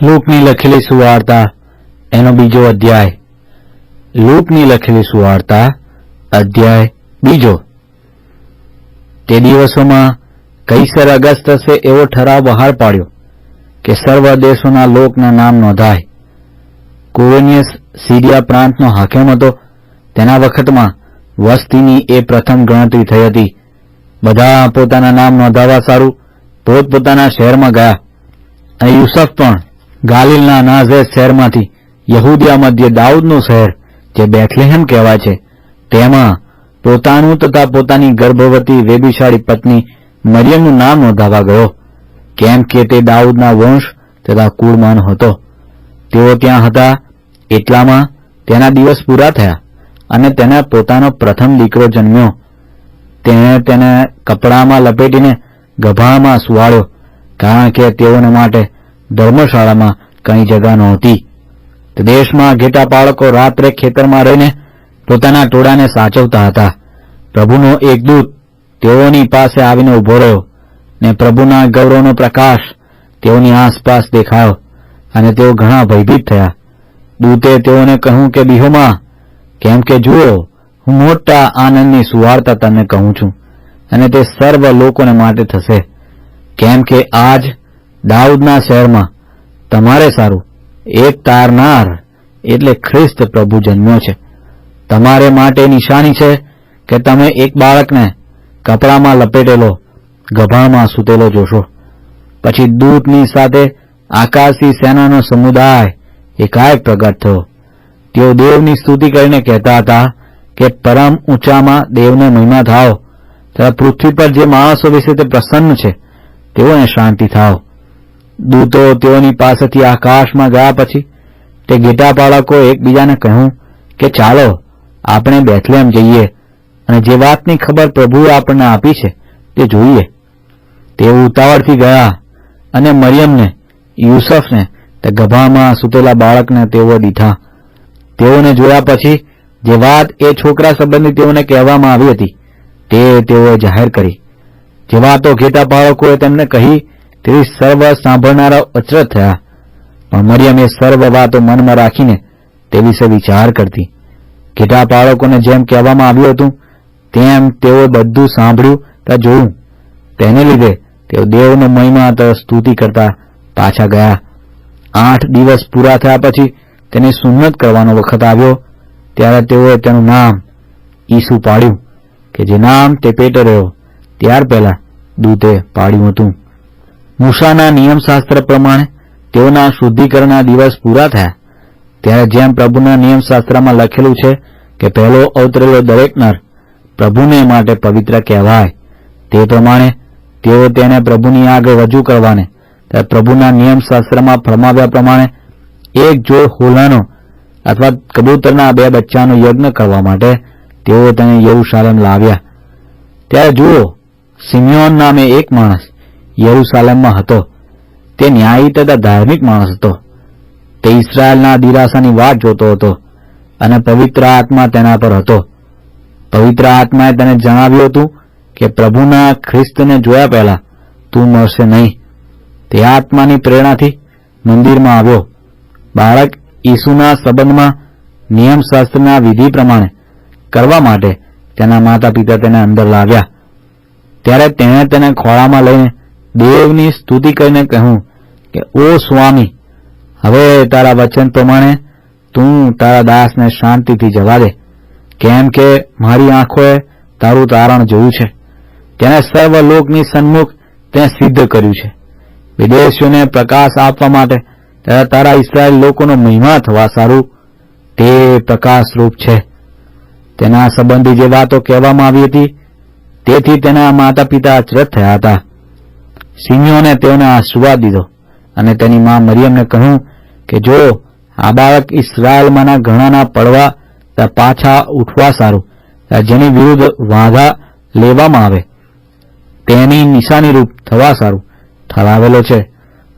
લૂકની લખેલી સુવાર્તા એનો બીજો અધ્યાય. લૂકની લખેલી સુવાર્તા અધ્યાય બીજો. તે દિવસોમાં કૈસર અગસ્તસે એવો ઠરાવ બહાર પાડ્યો કે સર્વ દેશોના લોકના નામ નોંધાય. કુરેનિયસ સિરિયા પ્રાંતનો હાકેમ હતો. તેના વખતમાં વસ્તીની એ પ્રથમ ગણતરી થઈ હતી. બધા પોતાના નામ નોંધાવા સારું પોતપોતાના શહેરમાં ગયા. અને યુસફ પણ ગાલિલના નાઝરેથ શહેરમાંથી યહૂદિયા મધ્ય દાઉદનું શહેર જે બેથલેહેમ કહેવાય છે તેમાં પોતાનું તથા પોતાની ગર્ભવતી વેબિશાળી પત્ની મરિયમનું નામ નોંધાવા ગયો, કેમ કે તે દાઉદના વંશ તથા કુળમાંનો હતો. તેઓ ત્યાં હતા એટલામાં તેના દિવસ પૂરા થયા અને તેને પોતાનો પ્રથમ દીકરો જન્મ્યો. તેણે તેને કપડામાં લપેટીને ગભામાં સુવાડ્યો, કારણ કે તેઓને માટે ધર્મશાળામાં કંઈ જગા નહોતી. તે દેશમાં ઘેટા બાળકો રાત્રે ખેતરમાં રહીને પોતાના ટોળાને સાચવતા હતા. પ્રભુનો એક દૂત તેઓની પાસે આવીને ઉભો રહ્યો, ને પ્રભુના ગૌરવનો પ્રકાશ તેઓની આસપાસ દેખાયો, અને તેઓ ઘણા ભયભીત થયા. દૂતે તેઓને કહ્યું કે બીહોમાં, કેમ કે જુઓ, હું મોટા આનંદની સુવાર્તા તમને કહું છું, અને તે સર્વ લોકોને માટે થશે, કેમ કે આજ દાઉદના શહેરમાં તમારે સારું એક તારનાર એટલે ખ્રિસ્ત પ્રભુ જન્મ્યો છે. તમારે માટે નિશાની છે કે તમે એક બાળકને કપડામાં લપેટેલો ગભામાં સૂતેલો જોશો. પછી દૂતની સાથે આકાશી સેનાનો સમુદાય એકાએક પ્રગટ થયો. તેઓ દેવની સ્તુતિ કરીને કહેતા હતા કે પરમ ઊંચામાં દેવને મહિમા થાવ, તથા પૃથ્વી પર જે માણસો વિશે તે પ્રસન્ન છે તેઓને શાંતિ થાવ. દૂતો તેઓની પાસેથી આકાશમાં ગયા પછી તે ઘેટા બાળકો એકબીજાને કહ્યું કે ચાલો આપણે બેથલેહેમ જઈએ અને જે વાતની ખબર પ્રભુએ આપણને આપી છે તે જોઈએ. તેઓ ઉતાવળથી ગયા અને મરિયમને યુસફને તે ગભામાં સૂતેલા બાળકને તેઓ દીધા. તેઓને જોયા પછી જે વાત એ છોકરા સંબંધી તેઓને કહેવામાં આવી હતી તે તેઓએ જાહેર કરી. જે વાતો ઘેટા બાળકોએ તેમને કહી તેવી સર્વ સાંભળનારા અચરજ થયા. પણ મરિયમ એ સર્વ વાતો મનમાં રાખીને તે વિશે વિચાર કરતી. ઘેટા બાળકોને જેમ કહેવામાં આવ્યું હતું તેમ તેઓ બધું સાંભળ્યું તથા જોયું. તેને લીધે તેઓ દેવનો મહિમા તથા સ્તુતિ કરતા પાછા ગયા. 8 દિવસ પૂરા થયા પછી તેની સુન્નત કરવાનો વખત આવ્યો, ત્યારે તેઓએ તેનું નામ ઈસુ પાડ્યું, કે જે નામ તે પેટે રહ્યો ત્યાર પહેલા દૂતે પાડ્યું હતું. મૂસાના નિયમશાસ્ત્ર પ્રમાણે તેઓના શુદ્ધિકરણના દિવસ પૂરા થયા, ત્યારે જેમ પ્રભુના નિયમશાસ્ત્રમાં લખેલું છે કે પહેલો અવતરેલો દરેક નર પ્રભુને માટે પવિત્ર કહેવાય, તે પ્રમાણે તેઓ તેને પ્રભુની આગળ રજૂ કરવાને પ્રભુના નિયમશાસ્ત્રમાં ફરમાવ્યા પ્રમાણે એક જોડ હોલાનો અથવા કબૂતરના 2 બચ્ચાનો યજ્ઞ કરવા માટે તેઓ તેને યરૂશાલેમ લાવ્યા. ત્યારે જુઓ, સિમિયોન નામે એક માણસ યરૂશાલેમમાં હતો. તે ન્યાયી તથા ધાર્મિક માણસ હતો. તે ઇસ્રાયેલના દિલાસાની વાટ જોતો હતો અને પવિત્ર આત્મા તેના પર હતો. પવિત્ર આત્માએ તેને જણાવ્યું હતું કે પ્રભુના ખ્રિસ્તને જોયા પહેલા તું મરશે નહીં. તે આત્માની પ્રેરણાથી મંદિરમાં આવ્યો. બાળક ઈસુના સંબંધમાં નિયમશાસ્ત્રના વિધિ પ્રમાણે કરવા માટે તેના માતા પિતા તેને અંદર લાવ્યા. ત્યારે તેણે તેને ખોળામાં લઈને દેવની સ્તુતિ કરીને કહ્યું કે ઓ સ્વામી, હવે તારા વચન પ્રમાણે તું તારા દાસને શાંતિથી જવા દે, કેમ કે મારી આંખોએ તારું તારણ જોયું છે. તેને સર્વ લોકની સન્મુખ તેને સિદ્ધ કર્યું છે. વિદેશીઓને પ્રકાશ આપવા માટે તારા ઇસ્રાયેલ લોકોનો મહિમા થવા સારું તે પ્રકાશરૂપ છે. તેના સંબંધી જે વાતો કહેવામાં આવી હતી તેથી તેના માતા પિતા અચરજ થયા હતા. સિમિયોને તેઓને આશીર્વાદ દીધો અને તેની મા મરિયમને કહ્યું કે જો આ બાળક ઇસ્રાયેલમાંના ઘણાના પડવા તથા પાછા ઉઠવા સારું જેની વિરુદ્ધ વાંધા લેવામાં આવે તેની નિશાની રૂપ થવા સારું ઠરાવેલો છે.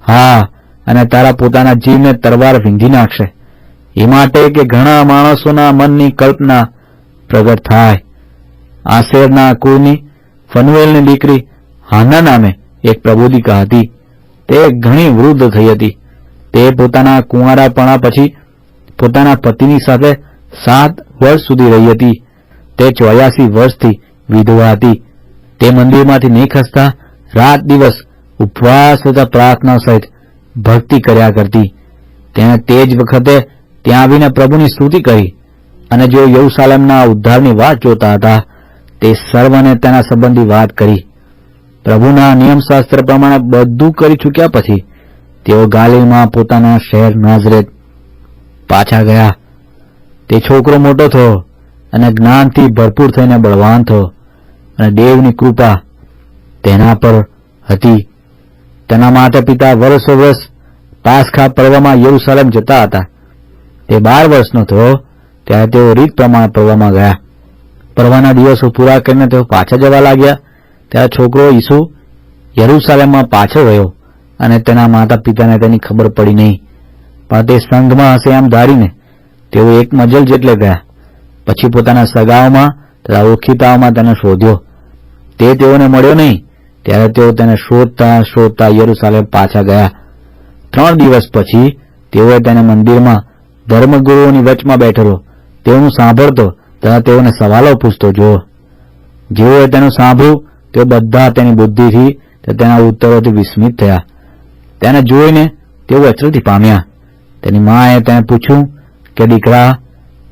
હા, અને તારા પોતાના જીવને તરવાર વીંધી નાખશે, એ માટે કે ઘણા માણસોના મનની કલ્પના પ્રગટ થાય. આશેરના કુળની ફનુએલની દીકરી હાના નામે એક પ્રબોધિકા હતી. તે ઘણી વૃદ્ધ થઈ હતી તે પોતાના કુંવારાપણા પછી પોતાના પતિની સાથે 7 વર્ષ સુધી રહી હતી. તે 84 વર્ષથી વિધવા હતી. તે મંદિરમાંથી નહીં ખસતા રાત દિવસ ઉપવાસ તથા પ્રાર્થના સહિત ભક્તિ કર્યા કરતી. તેણે તે જ વખતે ત્યાં આવીને પ્રભુની સ્તુતિ કરી અને જેઓ યરુશલેમના ઉદ્ધારની વાત જોતા હતા તે સર્વને તેના સંબંધી વાત કરી. પ્રભુના નિયમશાસ્ત્ર પ્રમાણે બધું કરી ચૂક્યા પછી તેઓ ગાલિલમાં પોતાના શહેર નાઝરેત પાછા ગયા. તે છોકરો મોટો થયો અને જ્ઞાનથી ભરપૂર થઈને બળવાન થયો અને દેવની કૃપા તેના પર હતી. તેના માતા પિતા વર્ષો વર્ષ પાસખા પર્વમાં યરુશલેમ જતા હતા. તે 12 વર્ષનો થયો ત્યારે તેઓ રીત પ્રમાણે પર્વમાં ગયા. પર્વના દિવસો પૂરા કરીને તેઓ પાછા જવા લાગ્યા. ત્યારે છોકરો ઈસુ યરુશલેમમાં પાછો ગયો અને તેના માતા પિતાને તેની ખબર પડી નહીં. પણ તે સંઘમાં હશે એમ ધારીને તેઓ એક મજલ જેટલે ગયા. પછી પોતાના સગાઓમાં તથા ઓળખીતાઓમાં તેને શોધ્યો. તે તેઓને મળ્યો નહીં. ત્યારે તેઓ તેને શોધતા શોધતા યરુશલેમ પાછા ગયા. 3 દિવસ પછી તેઓએ તેને મંદિરમાં ધર્મગુરુઓની વચમાં બેઠેલો તેઓનું સાંભળતો તથા તેઓને સવાલો પૂછતો જોયો. જેઓએ તેનું સાંભળ્યું તેઓ બધા તેની બુદ્ધિથી તથા તેના ઉત્તરોથી વિસ્મિત થયા. તેને જોઈને તેઓ અચરજ પામ્યા. તેની માએ તેને પૂછ્યું કે દીકરા,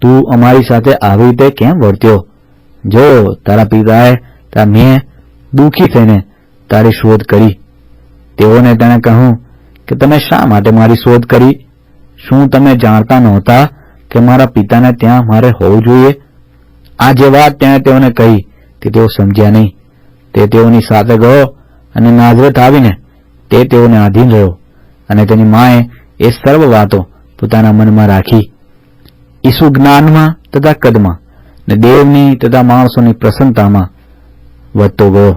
તું અમારી સાથે આવી રીતે કેમ વર્ત્યો? જો તારા પિતાએ તથા મેં દુઃખી થઈને તારી શોધ કરી. તેઓને તેણે કહ્યું કે તમે શા માટે મારી શોધ કરી? શું તમે જાણતા નહોતા કે મારા પિતાને ત્યાં મારે હોવું જોઈએ? આ જે વાત તેણે તેઓને કહી તે તેઓ સમજ્યા નહીં. તે તેઓની સાથે ગયો અને નાઝરેત આવીને તે તેઓને આધીન રહ્યો અને તેની માએ એ સર્વ વાતો પોતાના મનમાં રાખી. ઈસુ જ્ઞાનમાં તથા કદમાં ને દેવની તથા માણસોની પ્રસન્નતામાં વધતો ગયો.